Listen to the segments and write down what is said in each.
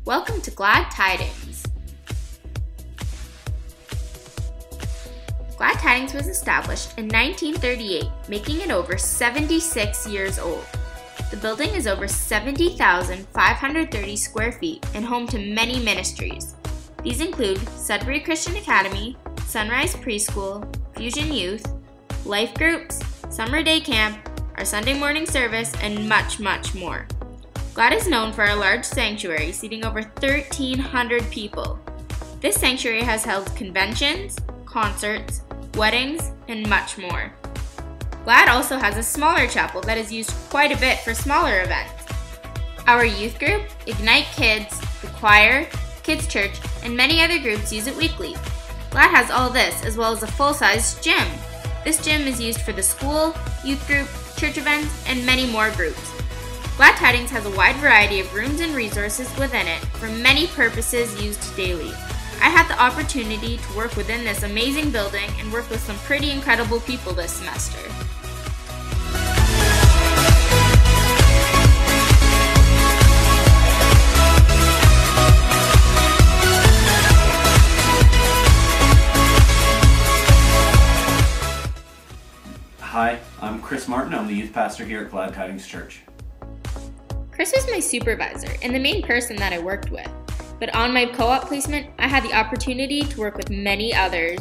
Welcome to Glad Tidings. Glad Tidings was established in 1938, making it over 76 years old. The building is over 70,530 square feet and home to many ministries. These include Sudbury Christian Academy, Sunrise Preschool, Fusion Youth, Life Groups, Summer Day Camp, our Sunday morning service, and much, much more. Glad is known for our large sanctuary seating over 1,300 people. This sanctuary has held conventions, concerts, weddings, and much more. Glad also has a smaller chapel that is used quite a bit for smaller events. Our youth group, Ignite Kids, the choir, Kids Church, and many other groups use it weekly. Glad has all this as well as a full-size gym. This gym is used for the school, youth group, church events, and many more groups. Glad Tidings has a wide variety of rooms and resources within it for many purposes used daily. I had the opportunity to work within this amazing building and work with some pretty incredible people this semester. Hi, I'm Chris Martin. I'm the youth pastor here at Glad Tidings Church. Chris was my supervisor and the main person that I worked with, but on my co-op placement, I had the opportunity to work with many others.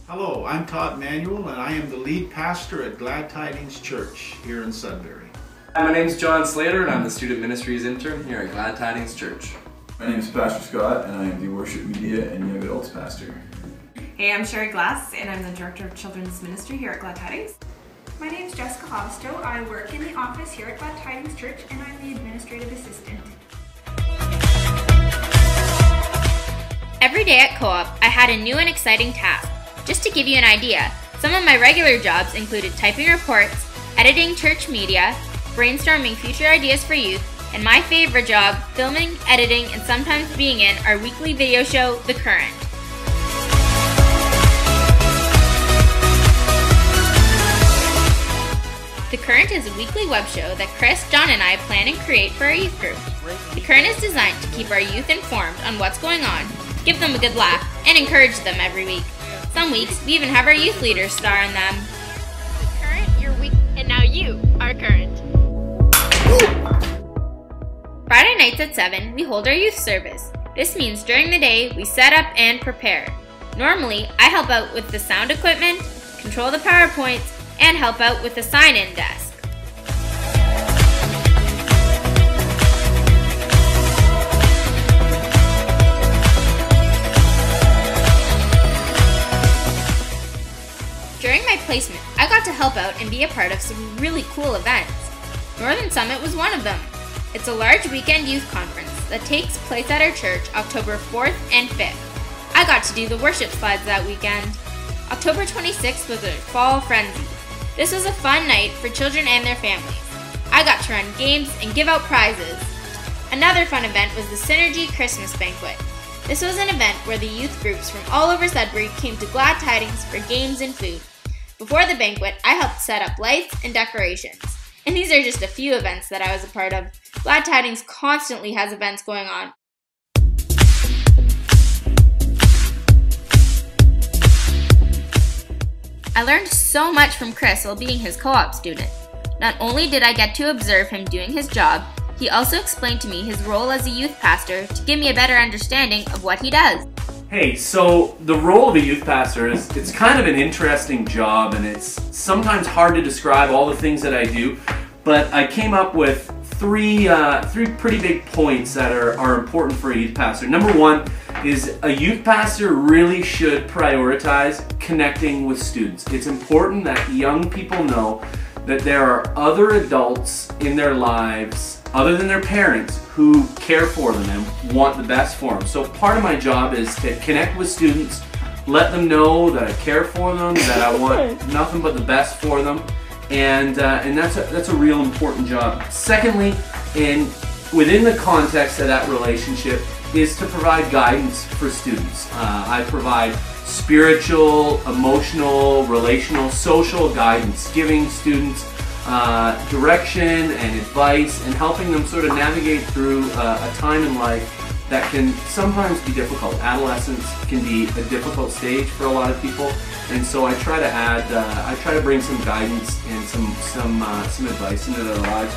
Hello, I'm Todd Manuel and I am the lead pastor at Glad Tidings Church here in Sudbury. Hi, my name is John Slater and I'm the student ministries intern here at Glad Tidings Church. My name is Pastor Scott and I am the worship media and young adults pastor. Hey, I'm Sherry Glass and I'm the director of children's ministry here at Glad Tidings. My name is Jessica Hosto. I work in the office here at Glad Tidings Church and I'm the administrative assistant. Every day at co-op, I had a new and exciting task. Just to give you an idea, some of my regular jobs included typing reports, editing church media, brainstorming future ideas for youth, and my favorite job, filming, editing, and sometimes being in our weekly video show, The Current. The Current is a weekly web show that Chris, John, and I plan and create for our youth group. The Current is designed to keep our youth informed on what's going on, give them a good laugh, and encourage them every week. Some weeks, we even have our youth leaders star in them. The Current, your week, and now you are Current. Friday nights at 7, we hold our youth service. This means during the day, we set up and prepare. Normally, I help out with the sound equipment, control the PowerPoints, and help out with the sign-in desk. During my placement, I got to help out and be a part of some really cool events. Northern Summit was one of them. It's a large weekend youth conference that takes place at our church October 4th and 5th. I got to do the worship slides that weekend. October 26th was a fall frenzy. This was a fun night for children and their families. I got to run games and give out prizes. Another fun event was the Synergy Christmas Banquet. This was an event where the youth groups from all over Sudbury came to Glad Tidings for games and food. Before the banquet, I helped set up lights and decorations. And these are just a few events that I was a part of. Glad Tidings constantly has events going on. I learned so much from Chris while being his co-op student. Not only did I get to observe him doing his job, he also explained to me his role as a youth pastor to give me a better understanding of what he does. Hey, so the role of a youth pastor it's kind of an interesting job, and it's sometimes hard to describe all the things that I do, but I came up with three pretty big points that are important for a youth pastor. Number one is a youth pastor really should prioritize connecting with students. It's important that young people know that there are other adults in their lives other than their parents who care for them and want the best for them. So part of my job is to connect with students, let them know that I care for them, that I want nothing but the best for them, and that's a real important job. Secondly, within the context of that relationship, is to provide guidance for students. I provide spiritual, emotional, relational, social guidance, giving students direction and advice and helping them sort of navigate through a time in life that can sometimes be difficult. Adolescence can be a difficult stage for a lot of people, and so I try to add, I try to bring some guidance and some advice into their lives.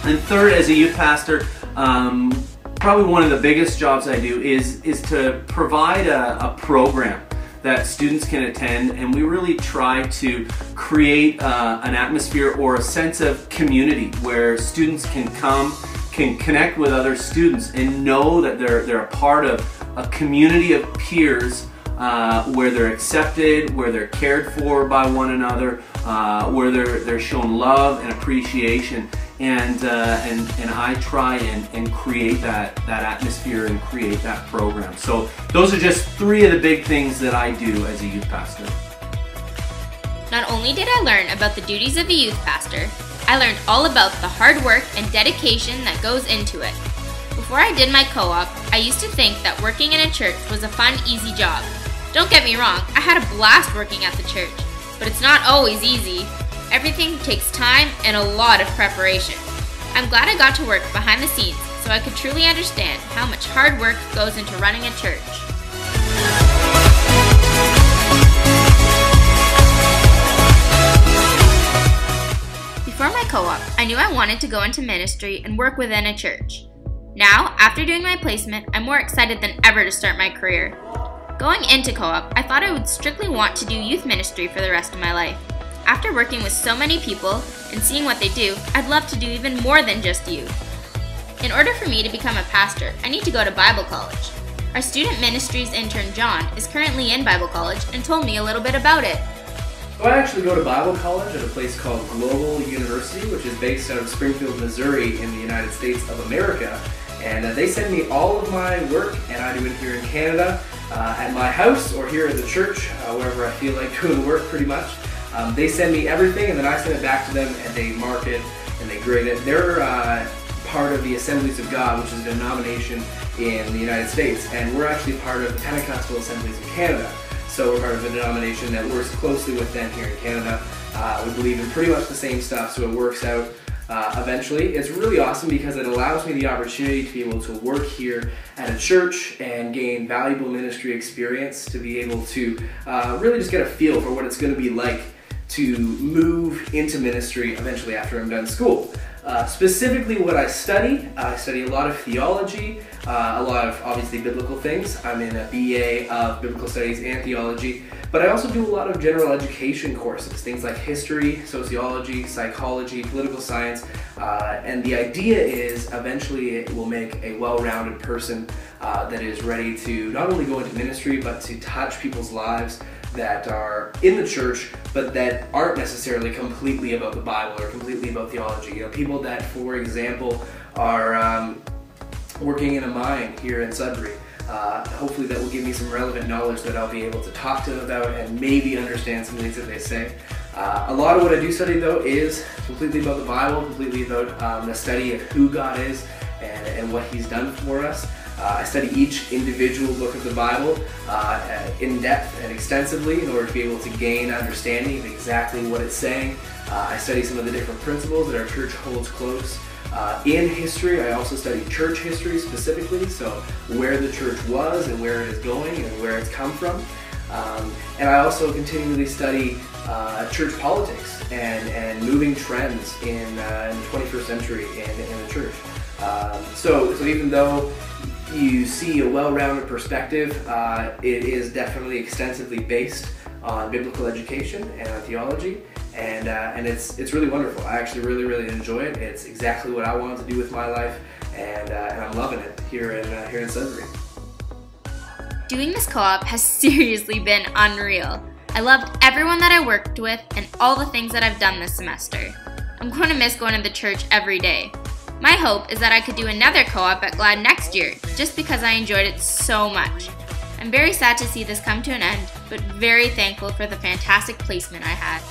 And third, as a youth pastor, probably one of the biggest jobs I do is to provide a program that students can attend, and we really try to create an atmosphere or a sense of community where students can come, can connect with other students and know that they're a part of a community of peers where they're accepted, where they're cared for by one another, where they're shown love and appreciation. And I try and create that atmosphere and create that program. So those are just three of the big things that I do as a youth pastor. Not only did I learn about the duties of a youth pastor, I learned all about the hard work and dedication that goes into it. Before I did my co-op, I used to think that working in a church was a fun, easy job. Don't get me wrong, I had a blast working at the church, but it's not always easy. Everything takes time and a lot of preparation. I'm glad I got to work behind the scenes so I could truly understand how much hard work goes into running a church. Before my co-op, I knew I wanted to go into ministry and work within a church. Now, after doing my placement, I'm more excited than ever to start my career. Going into co-op, I thought I would strictly want to do youth ministry for the rest of my life. After working with so many people and seeing what they do, I'd love to do even more than just youth. In order for me to become a pastor, I need to go to Bible college. Our student ministries intern John is currently in Bible college and told me a little bit about it. So I actually go to Bible college at a place called Global University, which is based out of Springfield, Missouri in the United States of America. And they send me all of my work, and I do it here in Canada, at my house or here at the church, wherever I feel like doing the work pretty much. They send me everything, and then I send it back to them, and they mark it and they grade it. They're part of the Assemblies of God, which is a denomination in the United States, and we're actually part of the Pentecostal Assemblies of Canada. So we're part of a denomination that works closely with them here in Canada. We believe in pretty much the same stuff, so it works out eventually. It's really awesome because it allows me the opportunity to be able to work here at a church and gain valuable ministry experience, to be able to really just get a feel for what it's going to be like to move into ministry eventually after I'm done school. Specifically what I study a lot of theology, a lot of obviously biblical things. I'm in a BA of Biblical Studies and Theology, but I also do a lot of general education courses, things like history, sociology, psychology, political science, and the idea is eventually it will make a well-rounded person that is ready to not only go into ministry, but to touch people's lives that are in the church, but that aren't necessarily completely about the Bible or completely about theology. You know, people that, for example, are working in a mine here in Sudbury. Hopefully that will give me some relevant knowledge that I'll be able to talk to them about and maybe understand some things that they say. A lot of what I do study, though, is completely about the Bible, completely about the study of who God is and what He's done for us. I study each individual book of the Bible in depth and extensively in order to be able to gain understanding of exactly what it's saying. I study some of the different principles that our church holds close. In history, I also study church history specifically, so where the church was and where it is going and where it's come from. And I also continually study church politics and moving trends in the 21st century in the church. So even though you see a well-rounded perspective, it is definitely extensively based on biblical education and on theology, and it's really wonderful. I actually really enjoy it. It's exactly what I wanted to do with my life, and I'm loving it here in Sudbury. Doing this co-op has seriously been unreal. I loved everyone that I worked with and all the things that I've done this semester. I'm going to miss going to the church every day. My hope is that I could do another co-op at GLAD next year, just because I enjoyed it so much. I'm very sad to see this come to an end, but very thankful for the fantastic placement I had.